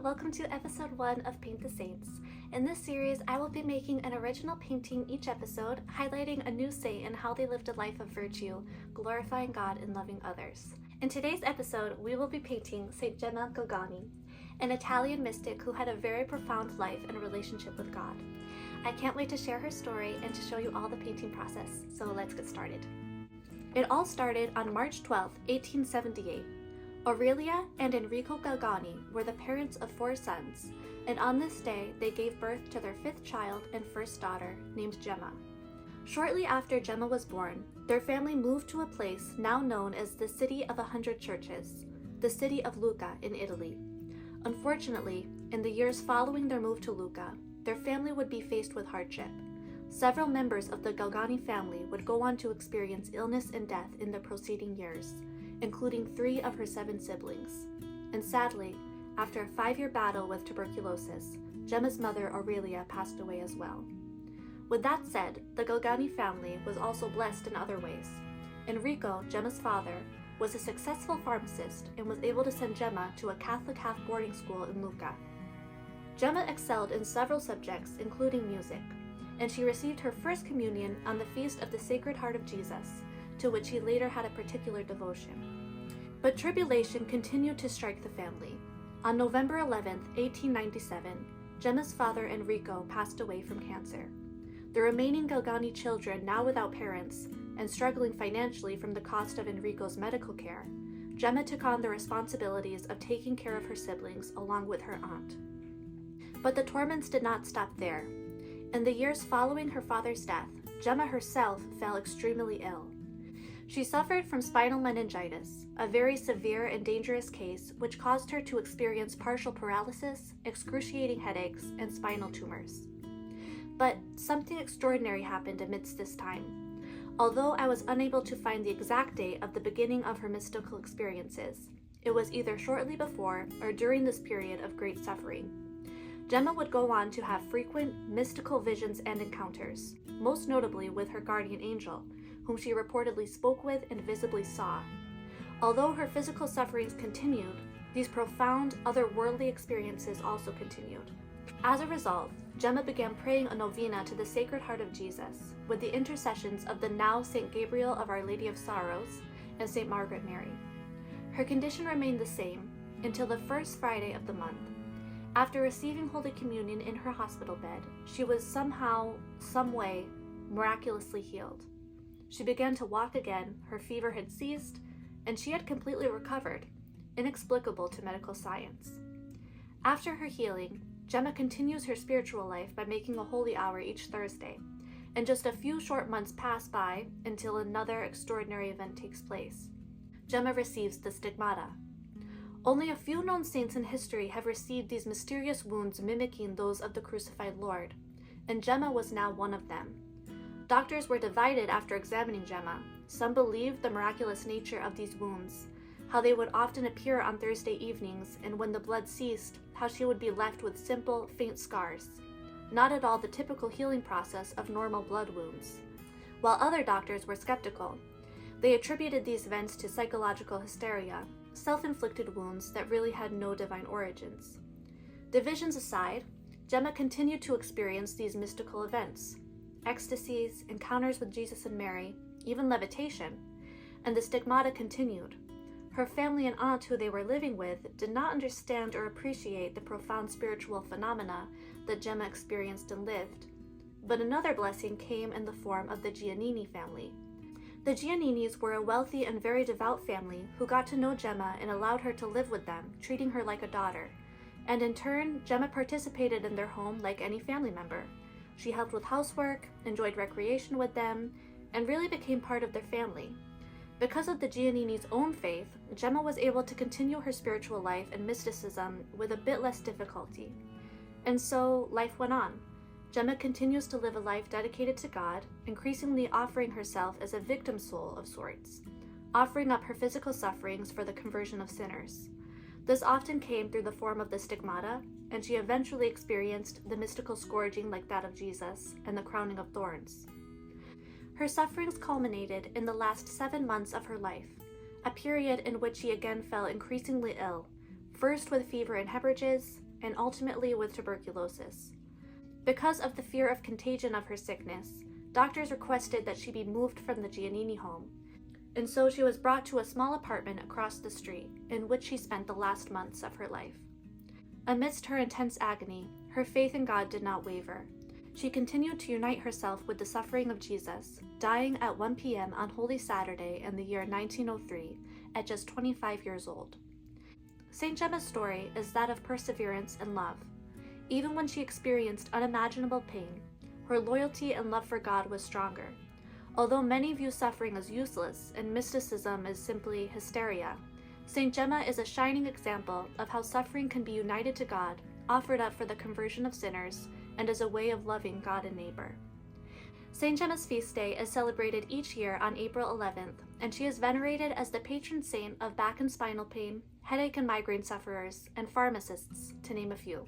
welcome to episode 1 of Paint the Saints. In this series, I will be making an original painting each episode, highlighting a new saint and how they lived a life of virtue, glorifying God and loving others. In today's episode, we will be painting Saint Gemma Galgani, an Italian mystic who had a very profound life and relationship with God. I can't wait to share her story and to show you all the painting process, so let's get started. It all started on March 12, 1878. Aurelia and Enrico Galgani were the parents of 4 sons, and on this day they gave birth to their 5th child and first daughter, named Gemma. Shortly after Gemma was born, their family moved to a place now known as the City of 100 Churches, the city of Lucca in Italy. Unfortunately, in the years following their move to Lucca, their family would be faced with hardship. Several members of the Galgani family would go on to experience illness and death in the preceding years, including 3 of her 7 siblings. And sadly, after a 5-year battle with tuberculosis, Gemma's mother Aurelia passed away as well. With that said, the Galgani family was also blessed in other ways. Enrico, Gemma's father, was a successful pharmacist and was able to send Gemma to a Catholic half boarding school in Lucca. Gemma excelled in several subjects, including music, and she received her first communion on the feast of the Sacred Heart of Jesus, to which he later had a particular devotion. But tribulation continued to strike the family. On November 11, 1897, Gemma's father Enrico passed away from cancer. The remaining Galgani children, now without parents, and struggling financially from the cost of Enrico's medical care, Gemma took on the responsibilities of taking care of her siblings along with her aunt. But the torments did not stop there. In the years following her father's death, Gemma herself fell extremely ill. She suffered from spinal meningitis, a very severe and dangerous case which caused her to experience partial paralysis, excruciating headaches, and spinal tumors. But something extraordinary happened amidst this time. Although I was unable to find the exact date of the beginning of her mystical experiences, it was either shortly before or during this period of great suffering. Gemma would go on to have frequent mystical visions and encounters, most notably with her guardian angel, whom she reportedly spoke with and visibly saw. Although her physical sufferings continued, these profound, otherworldly experiences also continued. As a result, Gemma began praying a novena to the Sacred Heart of Jesus, with the intercessions of the now Saint Gabriel of Our Lady of Sorrows and Saint Margaret Mary. Her condition remained the same until the first Friday of the month. After receiving Holy Communion in her hospital bed, she was somehow, some way, miraculously healed. She began to walk again, her fever had ceased, and she had completely recovered, inexplicable to medical science. After her healing, Gemma continues her spiritual life by making a holy hour each Thursday, and just a few short months pass by until another extraordinary event takes place. Gemma receives the stigmata. Only a few known saints in history have received these mysterious wounds mimicking those of the crucified Lord, and Gemma was now one of them. Doctors were divided after examining Gemma. Some believed the miraculous nature of these wounds, how they would often appear on Thursday evenings, and when the blood ceased, how she would be left with simple, faint scars, not at all the typical healing process of normal blood wounds. While other doctors were skeptical, they attributed these events to psychological hysteria, self-inflicted wounds that really had no divine origins. Divisions aside, Gemma continued to experience these mystical events, ecstasies, encounters with Jesus and Mary, even levitation, and the stigmata continued. Her family and aunt who they were living with did not understand or appreciate the profound spiritual phenomena that Gemma experienced and lived. But another blessing came in the form of the Giannini family. The Gianninis were a wealthy and very devout family who got to know Gemma and allowed her to live with them, treating her like a daughter. And in turn, Gemma participated in their home like any family member. She helped with housework, enjoyed recreation with them, and really became part of their family. Because of the Giannini's own faith, Gemma was able to continue her spiritual life and mysticism with a bit less difficulty. And so, life went on. Gemma continues to live a life dedicated to God, increasingly offering herself as a victim soul of sorts, offering up her physical sufferings for the conversion of sinners. This often came through the form of the stigmata, and she eventually experienced the mystical scourging like that of Jesus and the crowning of thorns. Her sufferings culminated in the last 7 months of her life, a period in which she again fell increasingly ill, first with fever and hemorrhages, and ultimately with tuberculosis. Because of the fear of contagion of her sickness, doctors requested that she be moved from the Giannini home, and so she was brought to a small apartment across the street, in which she spent the last months of her life. Amidst her intense agony, her faith in God did not waver. She continued to unite herself with the suffering of Jesus, dying at 1 p.m. on Holy Saturday in the year 1903 at just 25 years old. St. Gemma's story is that of perseverance and love. Even when she experienced unimaginable pain, her loyalty and love for God was stronger. Although many view suffering as useless and mysticism as simply hysteria, St. Gemma is a shining example of how suffering can be united to God, offered up for the conversion of sinners, and as a way of loving God and neighbor. St. Gemma's feast day is celebrated each year on April 11th, and she is venerated as the patron saint of back and spinal pain, headache and migraine sufferers, and pharmacists, to name a few.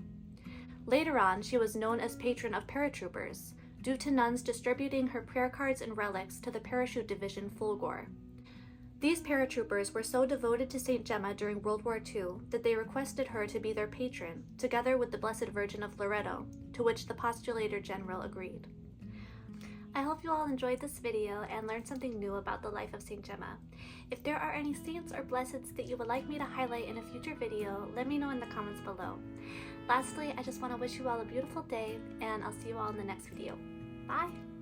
Later on, she was known as patron of paratroopers, due to nuns distributing her prayer cards and relics to the parachute division Fulgor. These paratroopers were so devoted to St. Gemma during World War II that they requested her to be their patron, together with the Blessed Virgin of Loreto, to which the Postulator General agreed. I hope you all enjoyed this video and learned something new about the life of St. Gemma. If there are any saints or blesseds that you would like me to highlight in a future video, let me know in the comments below. Lastly, I just want to wish you all a beautiful day, and I'll see you all in the next video. Bye!